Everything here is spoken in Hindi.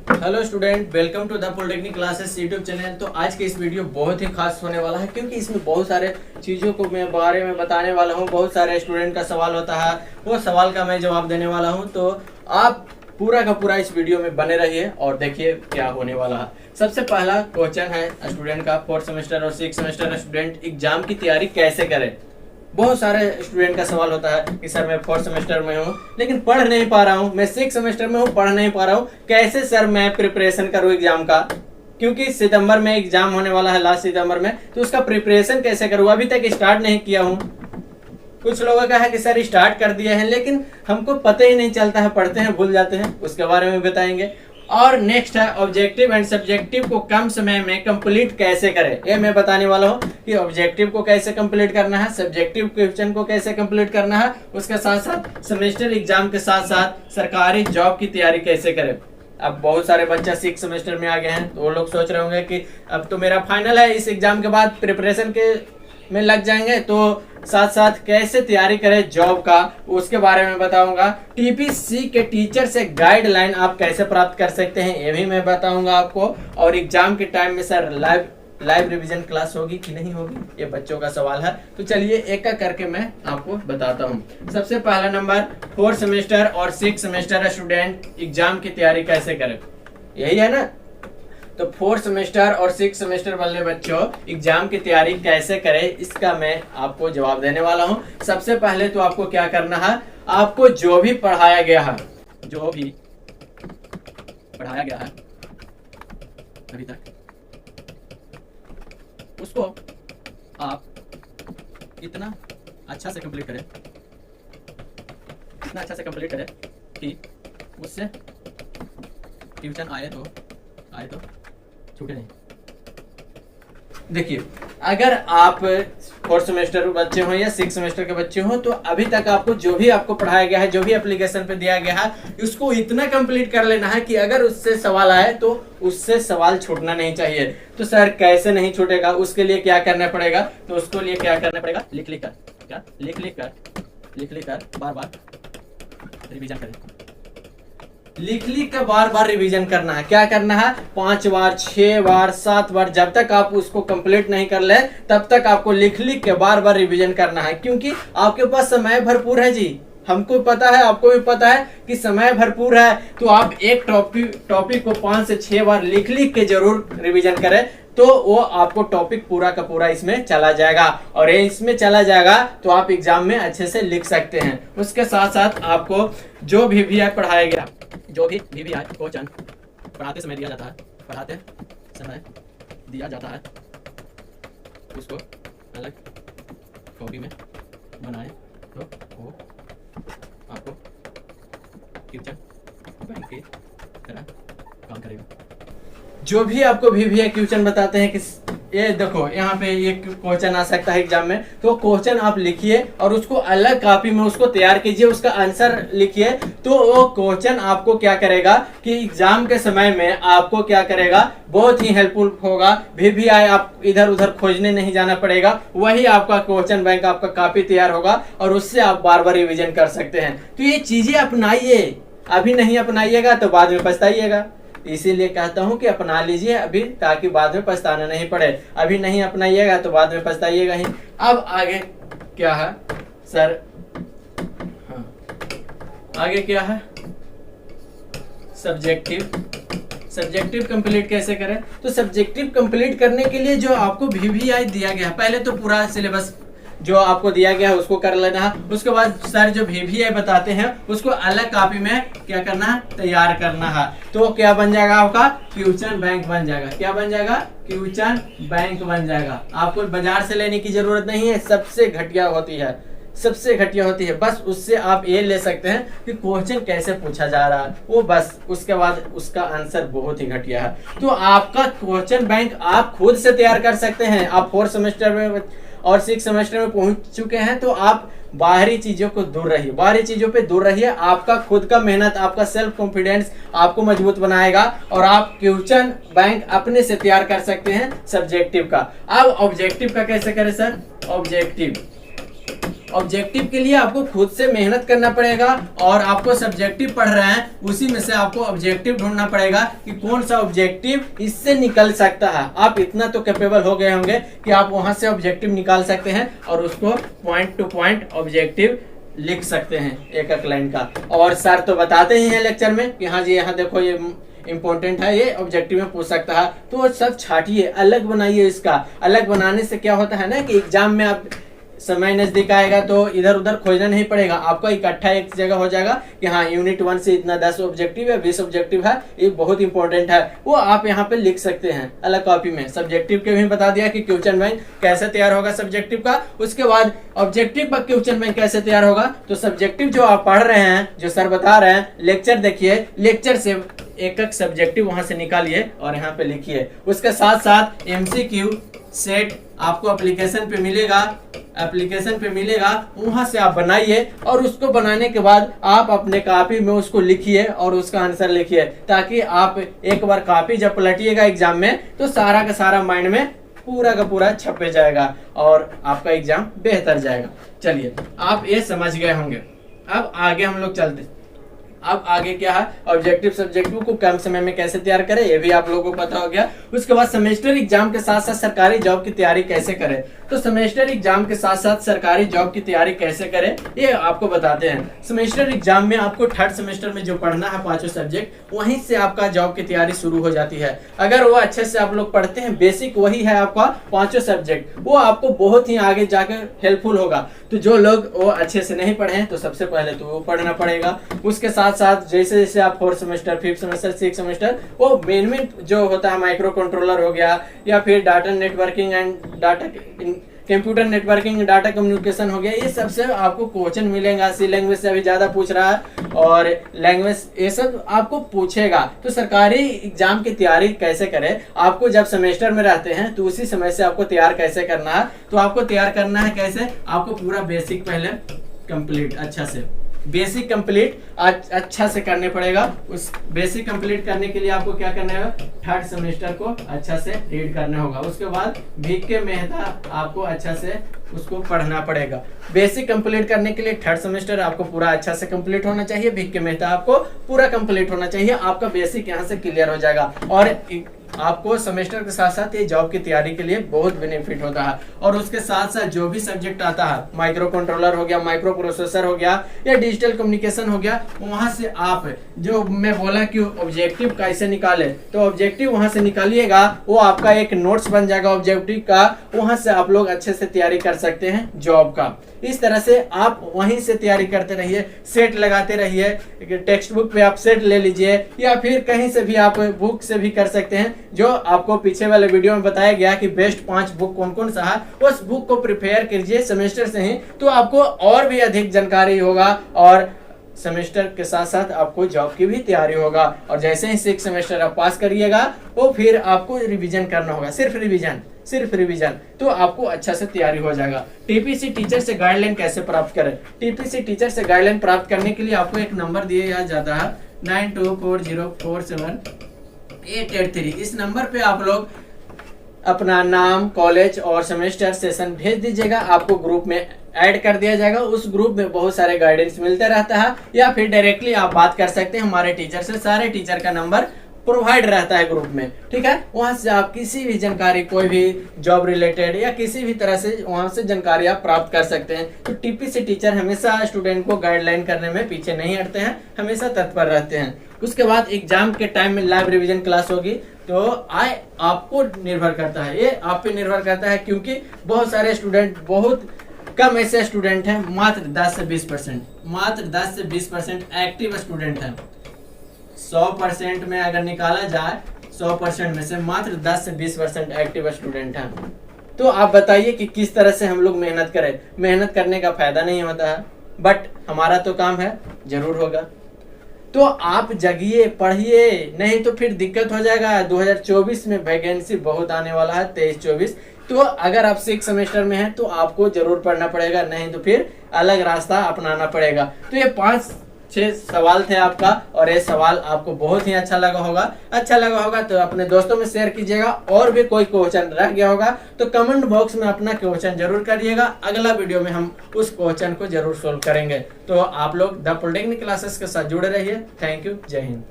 Hello student, welcome to the polytechnic classes YouTube channel. तो आज के इस वीडियो बहुत ही खास होने वाला है क्योंकि इसमें बहुत सारे चीज़ों को मैं बारे में बताने वाला हूँ। बहुत सारे स्टूडेंट का सवाल होता है, वो सवाल का मैं जवाब देने वाला हूँ। तो आप पूरा का पूरा इस वीडियो में बने रहिए और देखिए क्या होने वाला है। सबसे पहला क्वेश्चन है स्टूडेंट का, 4th सेमेस्टर और 6th सेमेस्टर स्टूडेंट एग्जाम की तैयारी कैसे करें। बहुत सारे स्टूडेंट का सवाल होता है कि सर मैं 4th सेमेस्टर में हूँ लेकिन पढ़ नहीं पा रहा हूँ, मैं 6th सेमेस्टर में हूँ पढ़ नहीं पा रहा हूँ, कैसे सर मैं प्रिपरेशन करूँ एग्जाम का। क्योंकि सितंबर में एग्जाम होने वाला है, लास्ट सितंबर में, तो उसका प्रिपरेशन कैसे करूँ, अभी तक स्टार्ट नहीं किया हूँ। कुछ लोगों का है कि सर स्टार्ट कर दिए हैं लेकिन हमको पता ही नहीं चलता है, पढ़ते हैं भूल जाते हैं, उसके बारे में बताएंगे। और नेक्स्ट है ऑब्जेक्टिव एंड सब्जेक्टिव को कम समय में कंप्लीट कैसे करें। ये मैं बताने वाला हूँ कि ऑब्जेक्टिव को कैसे कंप्लीट करना है, सब्जेक्टिव क्वेश्चन को कैसे कंप्लीट करना है, उसके साथ साथ सेमेस्टर एग्जाम के साथ साथ सरकारी जॉब की तैयारी कैसे करें। अब बहुत सारे बच्चा 6th सेमेस्टर में आ गए हैं तो वो लोग सोच रहे होंगे कि अब तो मेरा फाइनल है, इस एग्जाम के बाद प्रिपरेशन के में लग जाएंगे, तो साथ साथ कैसे तैयारी करें जॉब का उसके बारे में बताऊंगा। टीपीसी के टीचर से गाइडलाइन आप कैसे प्राप्त कर सकते हैं ये भी मैं बताऊंगा आपको। और एग्जाम के टाइम में सर लाइव रिवीजन क्लास होगी कि नहीं होगी, ये बच्चों का सवाल है। तो चलिए एक एक करके मैं आपको बताता हूँ। सबसे पहला नंबर, 4th सेमेस्टर और 6th सेमेस्टर स्टूडेंट एग्जाम की तैयारी कैसे करें, यही है ना। तो 4th सेमेस्टर और 6th सेमेस्टर वाले बच्चों एग्जाम की तैयारी कैसे करें, इसका मैं आपको जवाब देने वाला हूं। सबसे पहले तो आपको क्या करना है, आपको जो भी पढ़ाया गया है अभी तक, उसको आप इतना अच्छा से कंप्लीट करें, कि उससे ट्यूशन आए तो छूटे नहीं। देखिए, अगर आप 4th सेमेस्टर के बच्चे हो या 6th सेमेस्टर के बच्चे हो तो अभी तक आपको जो भी आपको पढ़ाया गया है, जो भी एप्लीकेशन पे दिया गया है, उसको इतना कंप्लीट कर लेना है कि अगर उससे सवाल आए तो उससे सवाल छूटना नहीं चाहिए। तो सर कैसे नहीं छूटेगा, उसके लिए क्या करना पड़ेगा, तो उसके लिए क्या करना पड़ेगा, लिख लिख कर बार बार रिवीजन करें। लिख कर बार बार रिवीजन करना है। क्या करना है, 5 बार 6 बार 7 बार, जब तक आप उसको कंप्लीट नहीं कर ले तब तक आपको लिख के बार बार रिवीजन करना है। क्योंकि आपके पास समय भरपूर है जी, हमको पता है, आपको भी पता है कि समय भरपूर है। तो आप एक टॉपिक को 5 से 6 बार लिख के जरूर रिवीजन करें, तो वो आपको टॉपिक पूरा का पूरा इसमें चला जाएगा। और ये इसमें चला जाएगा तो आप एग्जाम में अच्छे से लिख सकते हैं। उसके साथ साथ आपको जो भी पढ़ाया गया, जो भी क्वेश्चन पढ़ाते समय दिया जाता है, उसको अलग कॉपी में बनाएं तो वो आपको क्वेश्चन बैंक की तरह काम करेगा। जो भी आपको भी क्वेश्चन बताते हैं कि ये देखो यहाँ पे ये क्वेश्चन आ सकता है एग्जाम में, तो क्वेश्चन आप लिखिए और उसको अलग कॉपी में उसको तैयार कीजिए, उसका आंसर लिखिए। तो वो क्वेश्चन आपको क्या करेगा कि एग्जाम के समय में आपको क्या करेगा, बहुत ही हेल्पफुल होगा। भी आप इधर उधर खोजने नहीं जाना पड़ेगा, वही आपका क्वेश्चन बैंक, आपका कॉपी तैयार होगा और उससे आप बार बार रिविजन कर सकते हैं। तो ये चीजें अपनाइए, अभी नहीं अपनाइएगा तो बाद में पछताइएगा। इसीलिए कहता हूं कि अपना लीजिए अभी, ताकि बाद में पछताना नहीं पड़े। अभी नहीं अपनाइएगा तो बाद में पछताइएगा ही। अब आगे क्या है सर, हाँ आगे क्या है, सब्जेक्टिव कंप्लीट कैसे करें। तो सब्जेक्टिव कंप्लीट करने के लिए जो आपको VVI दिया गया, पहले तो पूरा सिलेबस जो आपको दिया गया है उसको कर लेना है। उसके बाद सर जो VVI बताते हैं उसको अलग कॉपी में क्या करना है, तैयार करना है। तो क्या बन जाएगा, आपका क्वेश्चन बैंक बन जाएगा। क्या बन जाएगा, क्वेश्चन बैंक बन जाएगा। आपको बाजार से लेने की जरूरत नहीं है, सबसे घटिया होती है। बस उससे आप ये ले सकते हैं कि क्वेश्चन कैसे पूछा जा रहा है, वो बस। उसके बाद उसका आंसर बहुत ही घटिया है। तो आपका क्वेश्चन बैंक आप खुद से तैयार कर सकते हैं। आप 4th सेमेस्टर में और 6th सेमेस्टर में पहुंच चुके हैं तो आप बाहरी चीजों को दूर रहिए, आपका खुद का मेहनत, आपका सेल्फ कॉन्फिडेंस आपको मजबूत बनाएगा और आप क्वेश्चन बैंक अपने से तैयार कर सकते हैं सब्जेक्टिव का। अब ऑब्जेक्टिव का कैसे करें सर, ऑब्जेक्टिव ऑब्जेक्टिव के लिए आपको खुद से मेहनत करना पड़ेगा और आपको सब्जेक्टिव पढ़ रहे हैं उसी में से आपको ऑब्जेक्टिव ढूंढना पड़ेगा कि कौन सा ऑब्जेक्टिव इससे निकल सकता है। आप इतना तो कैपेबल हो गए होंगे कि आप वहां से ऑब्जेक्टिव निकाल सकते हैं और उसको पॉइंट टू पॉइंट ऑब्जेक्टिव लिख सकते हैं एक एक लाइन का। और सर तो बताते ही हैं लेक्चर में कि हाँ जी यहाँ देखो ये इंपॉर्टेंट है, ये ऑब्जेक्टिव में पूछ सकता है, तो सब छाटिए, अलग बनाइए। इसका अलग बनाने से क्या होता है ना कि एग्जाम में आप समय नजदीक आएगा तो इधर उधर खोजना नहीं पड़ेगा, आपको इकट्ठा एक जगह हो जाएगा कि हाँ यूनिट 1 से इतना 10 ऑब्जेक्टिव है, 20 ऑब्जेक्टिव है, ये बहुत इंपॉर्टेंट है, वो आप यहाँ पे लिख सकते हैं अलग कॉपी में। सब्जेक्टिव के भी बता दिया कि क्वेश्चन बैंक कैसे तैयार होगा सब्जेक्टिव का। उसके बाद ऑब्जेक्टिव का क्वेश्चन बैंक कैसे तैयार होगा, तो सब्जेक्टिव जो आप पढ़ रहे हैं, जो सर बता रहे हैं, लेक्चर देखिए, लेक्चर से एक एक सब्जेक्टिव वहां से निकालिए और यहाँ पे लिखिए। उसके साथ साथ MCQ सेट आपको एप्लीकेशन पे मिलेगा, वहां से आप बनाइए और उसको बनाने के बाद आप अपने कॉपी में उसको लिखिए और उसका आंसर लिखिए, ताकि आप एक बार कॉपी जब पलटिएगा एग्जाम में तो सारा का सारा माइंड में पूरा का पूरा छपे जाएगा और आपका एग्जाम बेहतर जाएगा। चलिए आप ये समझ गए होंगे। अब आगे हम लोग चलते। अब आगे क्या है, ऑब्जेक्टिव सब्जेक्टिव को कम समय में कैसे तैयार करें, ये भी आप लोगों को पता हो गया। उसके बाद सेमेस्टर एग्जाम के साथ साथ सरकारी जॉब की तैयारी कैसे करें, तो सेमेस्टर एग्जाम के साथ साथ सरकारी जॉब की तैयारी कैसे करें ये आपको बताते हैं। सेमेस्टर एग्जाम में आपको थर्ड सेमेस्टर में जो पढ़ना है 5 सब्जेक्ट, वहीं से आपका जॉब की तैयारी शुरू हो जाती है। अगर वो अच्छे से आप लोग पढ़ते हैं, बेसिक वही है आपका 5 सब्जेक्ट, वो आपको बहुत ही आगे जाकर हेल्पफुल होगा। तो जो लोग वो अच्छे से नहीं पढ़े हैं तो सबसे पहले तो वो पढ़ना पड़ेगा। उसके साथ साथ जैसे जैसे आप 4th semester, 5th semester, 6th semester, वो मेन जो होता है माइक्रो कंट्रोलर हो गया या फिर data networking and data computer networking, data communication हो गया, ये सबसे आपको क्वेश्चन मिलेगा। सी लैंग्वेज से अभी ज्यादा पूछ रहा है और लैंग्वेज ये सब आपको पूछेगा। तो सरकारी एग्जाम की तैयारी कैसे करें, आपको जब सेमेस्टर में रहते हैं तो उसी समय से आपको तैयार कैसे करना है, तो आपको तैयार करना है कैसे, आपको पूरा बेसिक पहले कंप्लीट अच्छा से बेसिक कंप्लीट अच्छा से करने पड़ेगा। उस बेसिक कंप्लीट करने के लिए आपको क्या करना है, थर्ड सेमेस्टर को अच्छा से रीड करना होगा। उसके बाद VK मेहता आपको अच्छा से उसको पढ़ना पड़ेगा। बेसिक कंप्लीट करने के लिए थर्ड सेमेस्टर आपको पूरा अच्छा से कंप्लीट होना चाहिए, VK मेहता आपको पूरा कंप्लीट होना चाहिए, आपका बेसिक यहाँ से क्लियर हो जाएगा। और आपको सेमेस्टर के साथ साथ ये जॉब की तैयारी के लिए बहुत बेनिफिट होता है। और उसके साथ साथ जो भी सब्जेक्ट आता है, माइक्रो कंट्रोलर हो गया, माइक्रो प्रोसेसर हो गया या डिजिटल कम्युनिकेशन हो गया, वहां से आप जो मैं बोला कि ऑब्जेक्टिव कैसे निकाले, तो ऑब्जेक्टिव वहां से निकालिएगा, वो आपका एक नोट्स बन जाएगा ऑब्जेक्टिव का, वहां से आप लोग अच्छे से तैयारी कर सकते हैं जॉब का। इस तरह से आप वहीं से तैयारी करते रहिए, सेट लगाते रहिए, टेक्स्ट बुक पे आप सेट ले लीजिए या फिर कहीं से भी आप बुक से भी कर सकते हैं। जो आपको पीछे वाले वीडियो में बताया गया कि बेस्ट 5 बुक कौन कौन सा है, उस बुक को प्रिपेयर कीजिए सेमेस्टर से ही, तो आपको और भी अधिक जानकारी होगा और सेमेस्टर के साथ साथ आपको जॉब की भी तैयारी होगा। और जैसे ही 6 सेमेस्टर आप पास करिएगा, वो फिर आपको रिवीजन करना होगा, सिर्फ रिवीजन, तो आपको अच्छा से तैयारी हो जाएगा। TPC टीचर से गाइडलाइन कैसे प्राप्त करें, TPC टीचर से गाइडलाइन प्राप्त करने के लिए आपको एक नंबर दिया जाता है 9240478883। इस नंबर पे आप लोग अपना नाम, कॉलेज और सेमेस्टर सेशन भेज दीजिएगा, आपको ग्रुप में ऐड कर दिया जाएगा। उस ग्रुप में बहुत सारे गाइडेंस मिलते रहता है, या फिर डायरेक्टली आप बात कर सकते हैं हमारे टीचर से, सारे टीचर का नंबर प्रोवाइड रहता है ग्रुप में, ठीक है। वहां से आप किसी भी जानकारी, कोई भी जॉब रिलेटेड या किसी भी तरह से वहां से जानकारी आप प्राप्त कर सकते हैं। तो TPC टीचर हमेशा स्टूडेंट को गाइडलाइन करने में पीछे नहीं हटते हैं, हमेशा तत्पर रहते हैं। उसके बाद एग्जाम के टाइम में लाइव रिवीजन क्लास होगी, तो आपको निर्भर करता है, ये आप पे निर्भर करता है, क्योंकि बहुत सारे स्टूडेंट, बहुत कम ऐसे स्टूडेंट हैं, मात्र 10 से 20% एक्टिव स्टूडेंट हैं। 100% में अगर निकाला जाए, 100% में से मात्र 10 से 20% एक्टिव स्टूडेंट हैं। तो आप बताइए कि किस तरह से हम लोग मेहनत करें। मेहनत करने का फायदा नहीं होता है, बट हमारा तो काम है, जरूर होगा। तो आप जगिए, पढ़िए, नहीं तो फिर दिक्कत हो जाएगा। 2024 में वैकेंसी बहुत आने वाला है, 23-24। तो अगर आप 6 सेमेस्टर में हैं तो आपको जरूर पढ़ना पड़ेगा, नहीं तो फिर अलग रास्ता अपनाना पड़ेगा। तो ये 5 अच्छे सवाल थे आपका, और ये सवाल आपको बहुत ही अच्छा लगा होगा तो अपने दोस्तों में शेयर कीजिएगा। और भी कोई क्वेश्चन रह गया होगा तो कमेंट बॉक्स में अपना क्वेश्चन जरूर करिएगा, अगला वीडियो में हम उस क्वेश्चन को जरूर सोल्व करेंगे। तो आप लोग द पॉलिटेक्निक क्लासेस के साथ जुड़े रहिए। थैंक यू, जय हिंद।